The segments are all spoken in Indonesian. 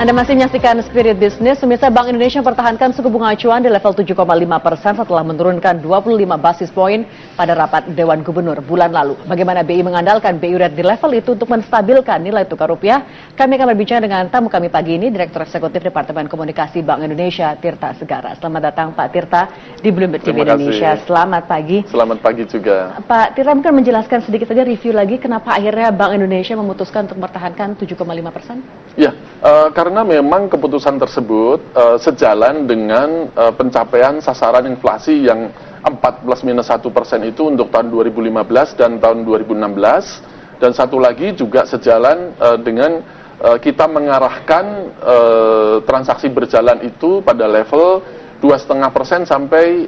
Anda masih menyaksikan Spirit Business. Pemirsa, Bank Indonesia mempertahankan suku bunga acuan di level 7,5% setelah menurunkan 25 basis poin pada rapat Dewan Gubernur bulan lalu. Bagaimana BI mengandalkan BI rate di level itu untuk menstabilkan nilai tukar rupiah? Kami akan berbincang dengan tamu kami pagi ini, Direktur Eksekutif Departemen Komunikasi Bank Indonesia, Tirta Segara. Selamat datang Pak Tirta di Bloomberg TV Indonesia. Selamat pagi. Selamat pagi juga. Pak Tirta, mungkin menjelaskan sedikit saja, review lagi kenapa akhirnya Bank Indonesia memutuskan untuk mempertahankan 7,5%? Ya, karena memang keputusan tersebut sejalan dengan pencapaian sasaran inflasi yang 4+-1% itu untuk tahun 2015 dan tahun 2016. Dan satu lagi juga sejalan dengan kita mengarahkan transaksi berjalan itu pada level 2,5% sampai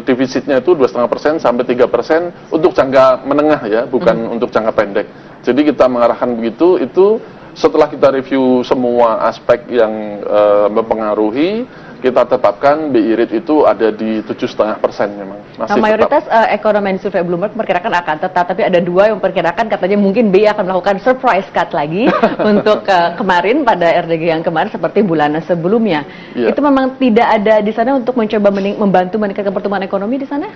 defisitnya itu 2,5% sampai 3% untuk jangka menengah ya, bukan untuk jangka pendek. Jadi kita mengarahkan begitu, itu setelah kita review semua aspek yang mempengaruhi, kita tetapkan BI rate itu ada di 7,5% memang. Masih mayoritas ekonomi survei Bloomberg memperkirakan akan tetap, tapi ada dua yang memperkirakan katanya mungkin BI akan melakukan surprise cut lagi untuk kemarin pada RDG yang kemarin seperti bulan sebelumnya. Yeah. Itu memang tidak ada di sana untuk mencoba membantu meningkatkan pertumbuhan ekonomi di sana?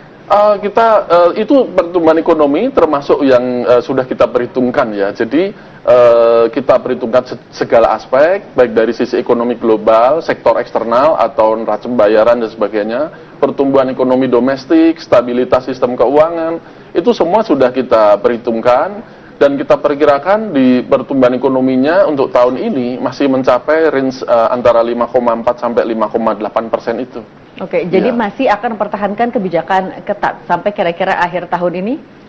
Itu pertumbuhan ekonomi termasuk yang sudah kita perhitungkan ya. Jadi kita perhitungkan segala aspek, baik dari sisi ekonomi global, sektor eksternal atau neraca pembayaran dan sebagainya, pertumbuhan ekonomi domestik, stabilitas sistem keuangan, itu semua sudah kita perhitungkan dan kita perkirakan di pertumbuhan ekonominya untuk tahun ini masih mencapai range antara 5,4 sampai 5,8% itu. Oke, jadi masih akan mempertahankan kebijakan ketat sampai kira-kira akhir tahun ini?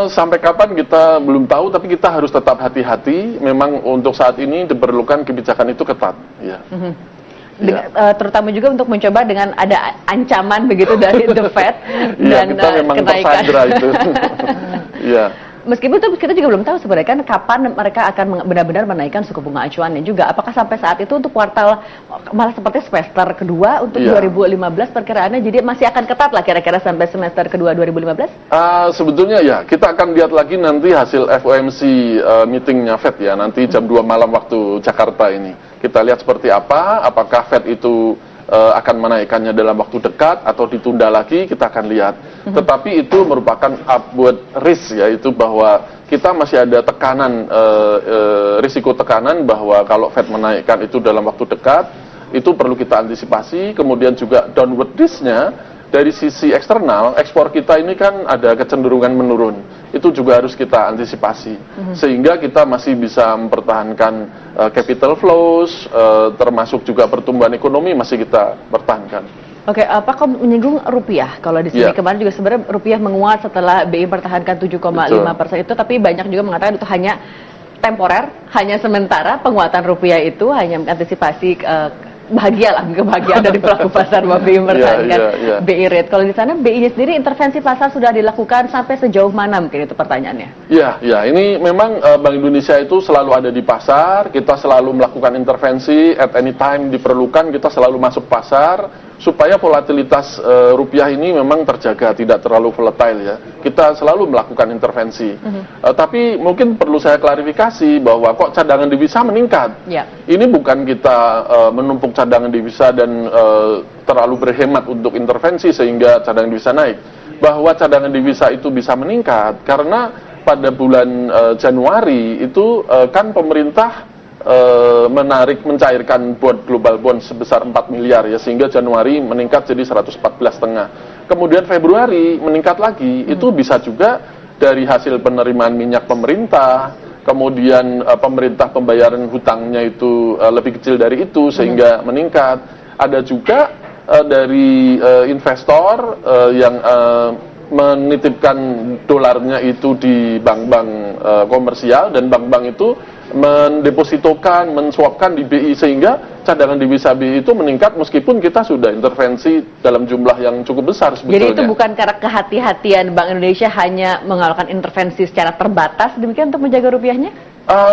Sampai kapan kita belum tahu, tapi kita harus tetap hati-hati. Memang untuk saat ini diperlukan kebijakan itu ketat. Ya. Terutama juga untuk mencoba dengan ada ancaman begitu dari The Fed dan kita memang kenaikan. Itu. Ya. Meskipun itu kita juga belum tahu sebenarnya kan kapan mereka akan benar-benar menaikkan suku bunga acuannya juga. Apakah sampai saat itu untuk kuartal malah seperti semester kedua untuk 2015 perkiraannya, jadi masih akan ketat lah kira-kira sampai semester kedua 2015? Sebetulnya ya, kita akan lihat lagi nanti hasil FOMC meetingnya Fed ya, nanti jam 2 malam waktu Jakarta ini. Kita lihat seperti apa, apakah Fed itu akan menaikkannya dalam waktu dekat atau ditunda lagi, kita akan lihat. Tetapi itu merupakan upward risk, yaitu bahwa kita masih ada tekanan, risiko tekanan bahwa kalau Fed menaikkan itu dalam waktu dekat, itu perlu kita antisipasi. Kemudian juga downward risk-nya dari sisi eksternal, ekspor kita ini kan ada kecenderungan menurun. Itu juga harus kita antisipasi. Sehingga kita masih bisa mempertahankan capital flows, termasuk juga pertumbuhan ekonomi masih kita pertahankan. Oke, Pak menyinggung rupiah. Kalau di sini kemarin juga sebenarnya rupiah menguat setelah BI mempertahankan 7,5% itu, tapi banyak juga mengatakan itu hanya temporer, hanya sementara. Penguatan rupiah itu hanya mengantisipasi kebahagiaan dari pelaku pasar bahwa BI mempertahankan BI rate. Kalau di sana BI sendiri intervensi pasar sudah dilakukan sampai sejauh mana, mungkin itu pertanyaannya? Ya, ini memang Bank Indonesia itu selalu ada di pasar, kita selalu melakukan intervensi, at any time diperlukan kita selalu masuk pasar, supaya volatilitas rupiah ini memang terjaga, tidak terlalu volatile ya. Kita selalu melakukan intervensi. Tapi mungkin perlu saya klarifikasi bahwa kok cadangan devisa meningkat. Ini bukan kita menumpuk cadangan devisa dan terlalu berhemat untuk intervensi sehingga cadangan devisa naik. Bahwa cadangan devisa itu bisa meningkat karena pada bulan Januari itu kan pemerintah mencairkan global bond sebesar 4 miliar ya, sehingga Januari meningkat jadi 114,5. Kemudian Februari meningkat lagi, itu bisa juga dari hasil penerimaan minyak pemerintah, kemudian pemerintah pembayaran hutangnya itu lebih kecil dari itu sehingga meningkat. Ada juga dari investor yang menitipkan dolarnya itu di bank-bank komersial, dan bank-bank itu mendepositokan, menswapkan di BI, sehingga cadangan devisa BI itu meningkat meskipun kita sudah intervensi dalam jumlah yang cukup besar sebetulnya. Jadi itu bukan karena kehati-hatian Bank Indonesia hanya melakukan intervensi secara terbatas demikian untuk menjaga rupiahnya?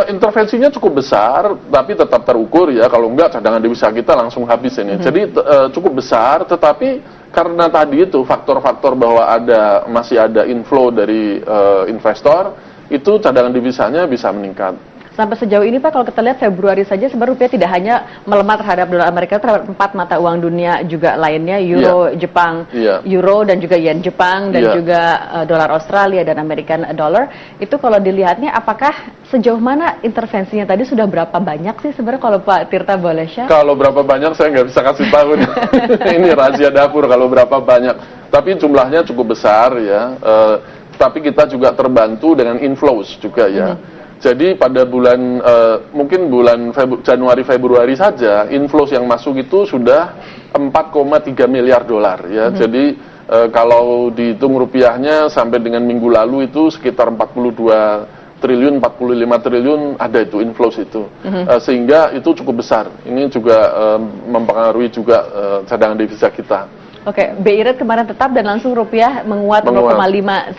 Intervensinya cukup besar, tapi tetap terukur ya. Kalau enggak, cadangan devisa kita langsung habis ini. Jadi cukup besar, tetapi karena tadi itu faktor-faktor bahwa masih ada inflow dari investor, itu cadangan devisanya bisa meningkat. Sampai sejauh ini Pak, kalau kita lihat Februari saja sebenarnya rupiah tidak hanya melemah terhadap dolar Amerika, terhadap 4 mata uang dunia juga lainnya, Euro, Jepang, Euro dan juga Yen Jepang dan juga dolar Australia dan American dollar. Itu kalau dilihatnya apakah sejauh mana intervensinya tadi sudah berapa banyak sih sebenarnya kalau Pak Tirta boleh share? Kalau berapa banyak saya nggak bisa kasih tahu. Ini rahasia dapur kalau berapa banyak. Tapi jumlahnya cukup besar ya. Tapi kita juga terbantu dengan inflows juga ya. Jadi pada bulan mungkin bulan Januari Februari saja inflows yang masuk itu sudah 4,3 miliar dolar ya. Jadi kalau dihitung rupiahnya sampai dengan minggu lalu itu sekitar 42 triliun, 45 triliun ada itu inflows itu. Sehingga itu cukup besar. Ini juga mempengaruhi juga cadangan devisa kita. Oke, BI rate kemarin tetap dan langsung rupiah menguat 0,59%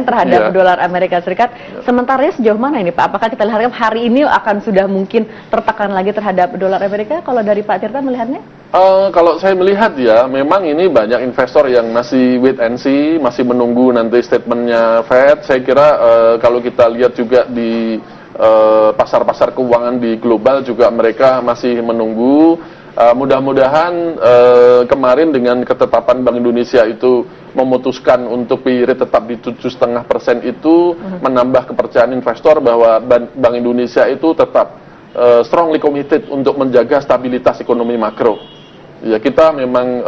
terhadap dolar Amerika Serikat. Sementara sejauh mana ini Pak? Apakah kita lihat hari ini akan sudah mungkin tertekan lagi terhadap dolar Amerika? Kalau dari Pak Tirta melihatnya? Kalau saya melihat ya, memang ini banyak investor yang masih wait and see, masih menunggu nanti statementnya Fed. Saya kira kalau kita lihat juga di pasar-pasar keuangan di global juga mereka masih menunggu. Mudah-mudahan kemarin dengan ketetapan Bank Indonesia itu memutuskan untuk BI rate tetap di 7,5% itu menambah kepercayaan investor bahwa Bank Indonesia itu tetap strongly committed untuk menjaga stabilitas ekonomi makro. Ya kita memang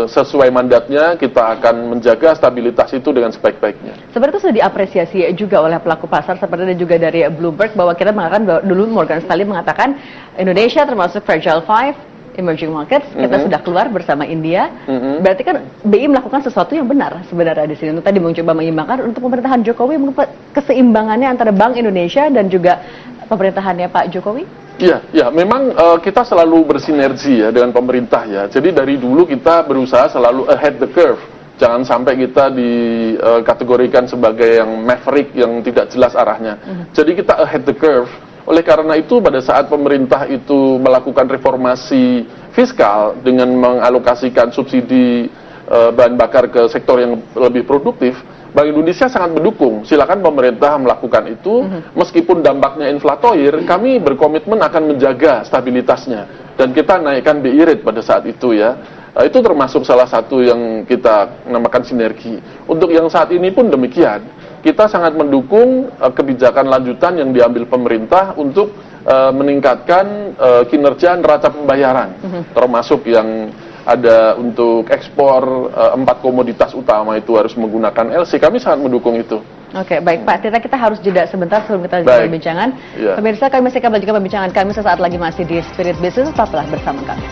sesuai mandatnya kita akan menjaga stabilitas itu dengan sebaik-baiknya. Sebenarnya itu sudah diapresiasi juga oleh pelaku pasar seperti juga dari Bloomberg bahwa kita mengatakan bahwa dulu Morgan Stanley mengatakan Indonesia termasuk Fragile Five emerging markets, kita sudah keluar bersama India. Berarti kan BI melakukan sesuatu yang benar sebenarnya di sini. Untuk tadi mencoba mengimbangkan untuk pemerintahan Jokowi keseimbangannya antara Bank Indonesia dan juga pemerintahannya Pak Jokowi. Ya, memang kita selalu bersinergi ya dengan pemerintah ya. Jadi dari dulu kita berusaha selalu ahead the curve. Jangan sampai kita dikategorikan sebagai yang maverick yang tidak jelas arahnya. Jadi kita ahead the curve. Oleh karena itu pada saat pemerintah itu melakukan reformasi fiskal dengan mengalokasikan subsidi bahan bakar ke sektor yang lebih produktif, Bank Indonesia sangat mendukung. Silakan pemerintah melakukan itu, meskipun dampaknya inflatoir, kami berkomitmen akan menjaga stabilitasnya dan kita naikkan BI rate pada saat itu ya. Itu termasuk salah satu yang kita namakan sinergi. Untuk yang saat ini pun demikian. Kita sangat mendukung kebijakan lanjutan yang diambil pemerintah untuk meningkatkan kinerja neraca pembayaran, termasuk yang ada untuk ekspor 4 komoditas utama itu harus menggunakan LC. Kami sangat mendukung itu. Oke, baik Pak Tirta, kita harus jeda sebentar sebelum kita lanjutkan perbincangan. Pemirsa, kami masih akan melanjutkan perbincangan kami sesaat lagi masih di Spirit Business. Tetaplah bersama kami.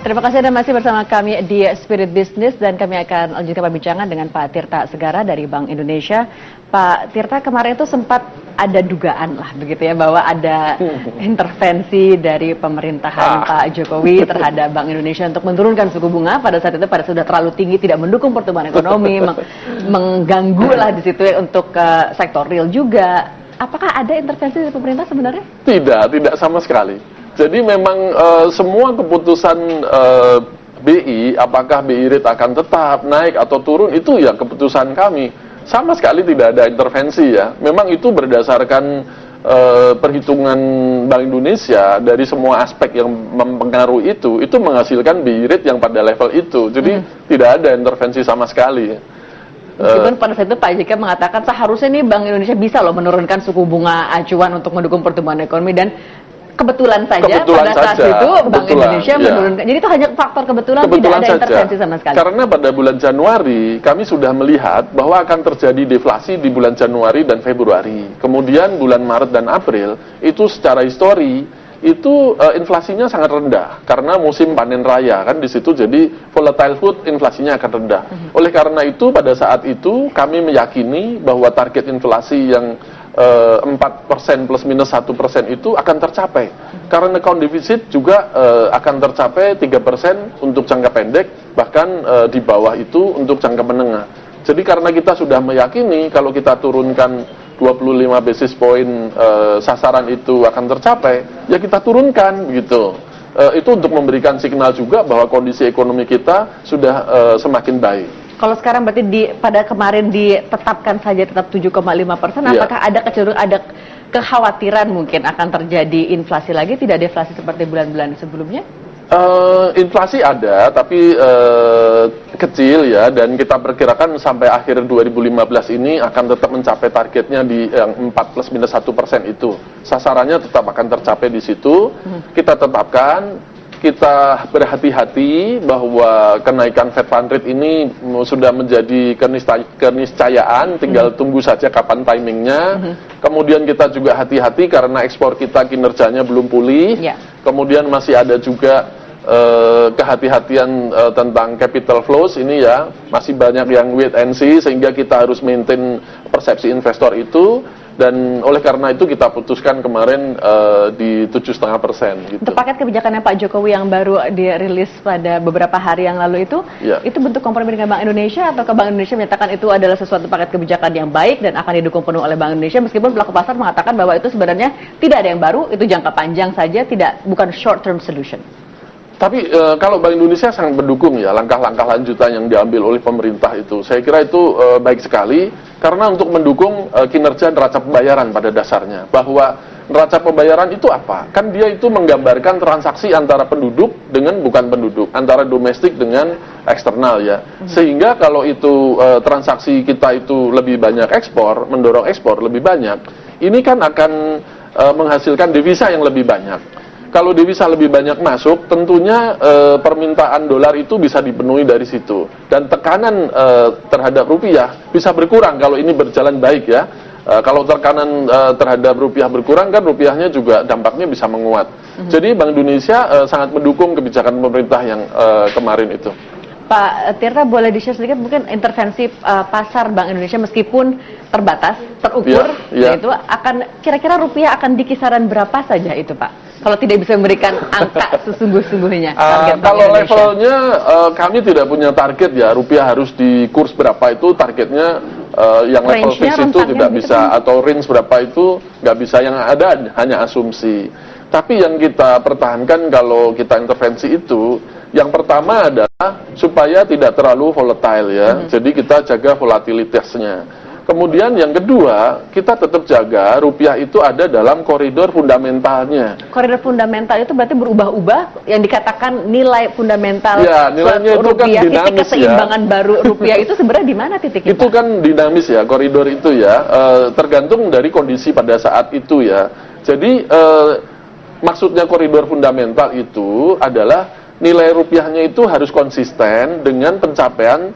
Terima kasih Anda masih bersama kami di Spirit Business dan kami akan lanjutkan perbincangan dengan Pak Tirta Segara dari Bank Indonesia. Pak Tirta, kemarin itu sempat ada dugaan lah begitu ya bahwa ada intervensi dari pemerintahan Pak Jokowi terhadap Bank Indonesia untuk menurunkan suku bunga pada saat itu pada sudah terlalu tinggi, tidak mendukung pertumbuhan ekonomi, mengganggu lah di situ untuk sektor real juga. Apakah ada intervensi dari pemerintah sebenarnya? Tidak sama sekali. Jadi memang semua keputusan BI, apakah BI rate akan tetap naik atau turun, itu ya keputusan kami. Sama sekali tidak ada intervensi ya. Memang itu berdasarkan perhitungan Bank Indonesia dari semua aspek yang mempengaruhi itu menghasilkan BI rate yang pada level itu. Jadi tidak ada intervensi sama sekali. Meskipun pada saat itu Pak JK mengatakan seharusnya nih Bank Indonesia bisa loh menurunkan suku bunga acuan untuk mendukung pertumbuhan ekonomi dan kebetulan saja pada saat itu Bank Indonesia menurunkan. Jadi itu hanya faktor kebetulan tidak ada intervensi sama sekali. Karena pada bulan Januari kami sudah melihat bahwa akan terjadi deflasi di bulan Januari dan Februari. Kemudian bulan Maret dan April itu secara histori itu inflasinya sangat rendah karena musim panen raya kan di situ, jadi volatile food inflasinya akan rendah. Oleh karena itu pada saat itu kami meyakini bahwa target inflasi yang 4% plus minus 1% itu akan tercapai. Karena account deficit juga akan tercapai 3% untuk jangka pendek, bahkan di bawah itu untuk jangka menengah. Jadi karena kita sudah meyakini kalau kita turunkan 25 basis point sasaran itu akan tercapai, ya kita turunkan begitu. itu untuk memberikan signal juga bahwa kondisi ekonomi kita sudah semakin baik. Kalau sekarang berarti pada kemarin ditetapkan saja tetap 7,5%, apakah ada kecenderungan, ada kekhawatiran mungkin akan terjadi inflasi lagi, tidak deflasi seperti bulan-bulan sebelumnya? Inflasi ada, tapi kecil ya, dan kita perkirakan sampai akhir 2015 ini akan tetap mencapai targetnya di yang 4 plus minus 1% itu. Sasarannya tetap akan tercapai di situ. Kita tetapkan, kita berhati-hati bahwa kenaikan Fed Fund Rate ini sudah menjadi keniscayaan, tinggal tunggu saja kapan timingnya. Kemudian kita juga hati-hati karena ekspor kita kinerjanya belum pulih. Kemudian masih ada juga kehati-hatian tentang capital flows ini ya, masih banyak yang wait and see, sehingga kita harus maintain persepsi investor itu, dan oleh karena itu kita putuskan kemarin di 7,5% gitu. Untuk paket kebijakannya Pak Jokowi yang baru dirilis pada beberapa hari yang lalu itu bentuk kompromi dengan Bank Indonesia, atau Bank Indonesia menyatakan itu adalah sesuatu paket kebijakan yang baik dan akan didukung penuh oleh Bank Indonesia, meskipun pelaku pasar mengatakan bahwa itu sebenarnya tidak ada yang baru, itu jangka panjang saja, bukan short term solution. Tapi kalau Bank Indonesia sangat mendukung ya langkah-langkah lanjutan yang diambil oleh pemerintah itu. Saya kira itu baik sekali, karena untuk mendukung kinerja neraca pembayaran pada dasarnya. Bahwa neraca pembayaran itu apa? Kan dia itu menggambarkan transaksi antara penduduk dengan bukan penduduk, antara domestik dengan eksternal ya. Sehingga kalau itu transaksi kita itu lebih banyak ekspor, mendorong ekspor lebih banyak, ini kan akan menghasilkan devisa yang lebih banyak. Kalau devisa lebih banyak masuk, tentunya permintaan dolar itu bisa dipenuhi dari situ. Dan tekanan terhadap rupiah bisa berkurang kalau ini berjalan baik ya. Kalau tekanan terhadap rupiah berkurang, kan rupiahnya juga dampaknya bisa menguat. Jadi Bank Indonesia sangat mendukung kebijakan pemerintah yang kemarin itu. Pak Tirta, boleh di-share sedikit mungkin intervensi pasar Bank Indonesia meskipun terbatas, terukur, itu akan kira-kira rupiah akan di kisaran berapa saja itu Pak? Kalau tidak bisa memberikan angka sesungguh-sungguhnya. Kalau levelnya kami tidak punya target ya, rupiah harus di kurs berapa itu targetnya, yang level fix itu tidak bisa, atau range berapa itu nggak bisa, yang ada hanya asumsi. Tapi yang kita pertahankan kalau kita intervensi itu, yang pertama adalah supaya tidak terlalu volatile ya, jadi kita jaga volatilitasnya. Kemudian yang kedua, kita tetap jaga rupiah itu ada dalam koridor fundamentalnya. Koridor fundamental itu berarti berubah-ubah, yang dikatakan nilai fundamental nilainya itu rupiah, kan dinamis, titik keseimbangan baru rupiah itu sebenarnya di mana titiknya? Itu kan dinamis ya, koridor itu ya, tergantung dari kondisi pada saat itu ya. Jadi maksudnya koridor fundamental itu adalah nilai rupiahnya itu harus konsisten dengan pencapaian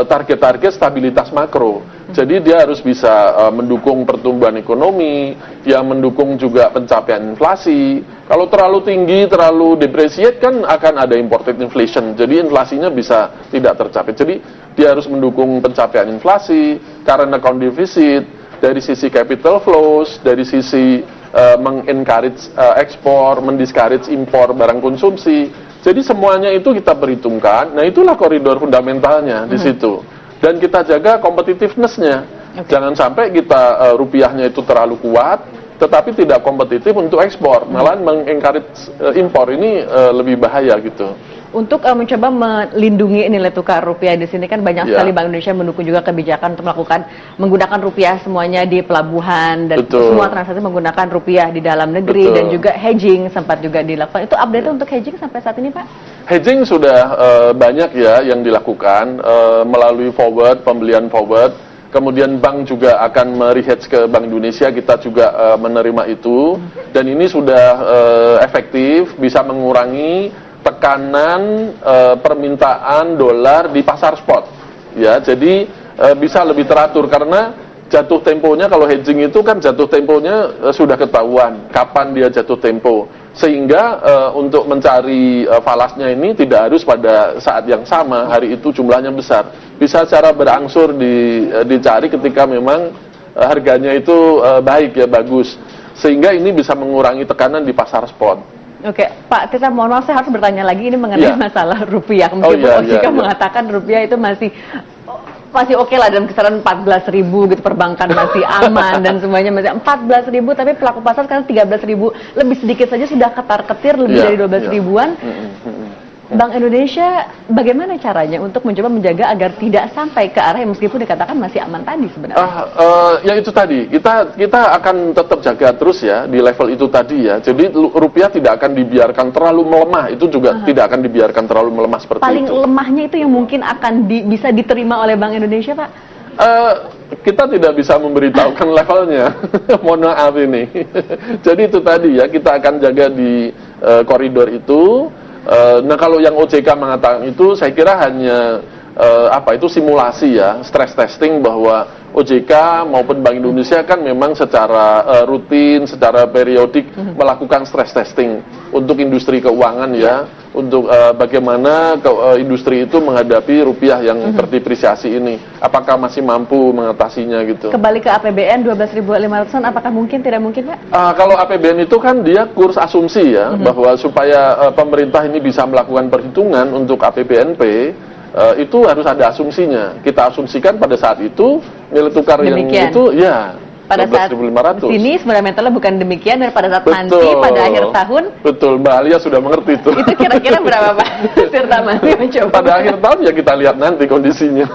target-target stabilitas makro. Jadi dia harus bisa mendukung pertumbuhan ekonomi, dia mendukung juga pencapaian inflasi. Kalau terlalu tinggi, terlalu depreciate kan akan ada imported inflation. Jadi inflasinya bisa tidak tercapai. Jadi dia harus mendukung pencapaian inflasi, current account deficit, dari sisi capital flows, dari sisi mengencourage ekspor, mendiscourage impor barang konsumsi. Jadi semuanya itu kita perhitungkan. Nah itulah koridor fundamentalnya di situ. Dan kita jaga competitiveness-nya. Jangan sampai kita rupiahnya itu terlalu kuat, tetapi tidak kompetitif untuk ekspor. Malahan mengencourage impor ini lebih bahaya gitu. Untuk mencoba melindungi nilai tukar rupiah di sini kan banyak sekali Bank Indonesia mendukung juga kebijakan untuk menggunakan rupiah semuanya di pelabuhan, dan semua transaksi menggunakan rupiah di dalam negeri, dan juga hedging sempat juga dilakukan. Itu update untuk hedging sampai saat ini Pak? Hedging sudah banyak ya yang dilakukan melalui forward, pembelian forward. Kemudian bank juga akan merehedge ke Bank Indonesia, kita juga menerima itu. Dan ini sudah efektif, bisa mengurangi tekanan permintaan dolar di pasar spot. Ya, jadi bisa lebih teratur karena jatuh temponya, kalau hedging itu kan jatuh temponya sudah ketahuan kapan dia jatuh tempo. Sehingga untuk mencari falasnya ini tidak harus pada saat yang sama, hari itu jumlahnya besar. Bisa secara berangsur dicari ketika memang harganya itu baik ya, bagus. Sehingga ini bisa mengurangi tekanan di pasar spot. Oke, Pak Tirta, mohon maaf saya harus bertanya lagi ini mengenai masalah rupiah. Meskipun Ojika mengatakan rupiah itu masih masih oke lah dalam kisaran 14.000 gitu, perbankan masih aman dan semuanya masih 14.000, tapi pelaku pasar sekarang 13.000, lebih sedikit saja sudah ketar-ketir lebih dari 12 ribuan. Bank Indonesia bagaimana caranya untuk mencoba menjaga agar tidak sampai ke arah yang meskipun dikatakan masih aman tadi sebenarnya? Ya itu tadi, kita akan tetap jaga terus ya di level itu tadi ya. Jadi rupiah tidak akan dibiarkan terlalu melemah, itu juga tidak akan dibiarkan terlalu melemah seperti Paling itu. lemahnya itu yang mungkin akan bisa diterima oleh Bank Indonesia, Pak? Kita tidak bisa memberitahukan levelnya, mohon maaf ini. Jadi itu tadi ya, kita akan jaga di koridor itu. Nah kalau yang OJK mengatakan itu, saya kira hanya itu simulasi ya, stress testing bahwa OJK maupun Bank Indonesia kan memang secara rutin, secara periodik melakukan stress testing untuk industri keuangan ya, untuk bagaimana industri itu menghadapi rupiah yang terdepresiasi ini, apakah masih mampu mengatasinya gitu. Kembali ke APBN 12.500-an, apakah mungkin, tidak mungkin, Pak? Kalau APBN itu kan dia kurs asumsi ya, bahwa supaya pemerintah ini bisa melakukan perhitungan untuk APBNP, itu harus ada asumsinya. Kita asumsikan pada saat itu nilai tukar yang itu ya pada saat sini fundamentalnya bukan demikian, dan pada saat nanti pada akhir tahun. Betul, Mbak Alia sudah mengerti itu. Itu kira-kira berapa, Pak Tirta? Pada akhir tahun ya kita lihat nanti kondisinya.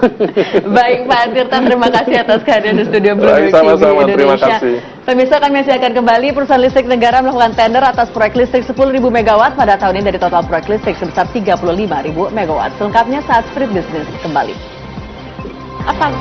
Baik, Pak Tirta, terima kasih atas kehadiran di studio Bloomberg TV sama-sama, Indonesia. terima kasih. Pemirsa, kami masih akan kembali. Perusahaan listrik negara melakukan tender atas proyek listrik 10.000 MW pada tahun ini dari total proyek listrik sebesar 35.000 MW. Selengkapnya saat Street Business kembali. Apa?